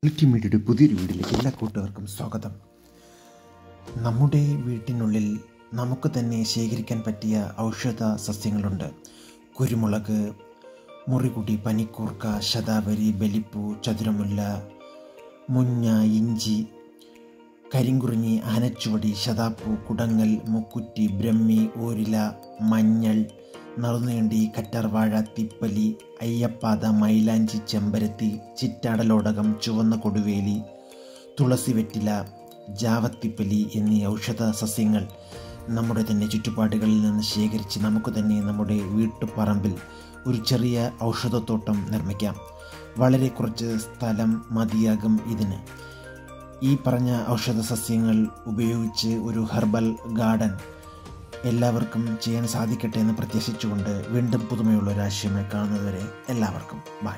മീഡിയയുടെ പുതിയൊരു വീഡിയോയിലേക്ക് എല്ലാ കൂട്ടുകാർക്കും സ്വാഗതം. നമ്മുടെ വീട്ടിനുള്ളിൽ നമുക്ക് തന്നെ ശേഖരിക്കാൻ പറ്റിയ ഔഷധ സസ്യങ്ങളുണ്ട്. കുരുമുളക്, മുറികുടി, പനിക്കൂർക്ക, ശതാവരി, ബലിപ്പൂ, ചതുരമുല്ല, മുഞ്ഞ, ഇഞ്ചി, കരിങ്കുറിഞ്ഞി, ആനച്ചുവടി, ശതാപ്പൂ, കുടങ്ങൽ, മുക്കുറ്റി, ബ്രഹ്മി, ഓരില, മഞ്ഞൾ, നറുനേണ്ടി, കറ്റാർവാഴ, തിപ്പലി, അയ്യപ്പാത, മൈലാഞ്ചി, ചെമ്പരത്തി, ചിറ്റാടലോടകം, ചുവന്ന കൊടുവേലി, തുളസി വെറ്റില, ജാവത്തിപ്പലി എന്നീ ഔഷധ സസ്യങ്ങൾ നമ്മുടെ തന്നെ ചുറ്റുപാടുകളിൽ നിന്ന് ശേഖരിച്ച് നമുക്ക് തന്നെ നമ്മുടെ വീട്ടുപറമ്പിൽ ഒരു ചെറിയ ഔഷധത്തോട്ടം നിർമ്മിക്കാം. വളരെ കുറച്ച് സ്ഥലം മതിയാകും ഇതിന്. ഈ പറഞ്ഞ ഔഷധ സസ്യങ്ങൾ ഉപയോഗിച്ച് ഒരു ഹെർബൽ ഗാർഡൻ എല്ലാവർക്കും ചെയ്യാൻ സാധിക്കട്ടെ എന്ന് പ്രത്യാശിച്ചുകൊണ്ട് വീണ്ടും പുതുമയുള്ള ഒരു ആശയമായി കാണുന്നതുവരെ എല്ലാവർക്കും ബൈ.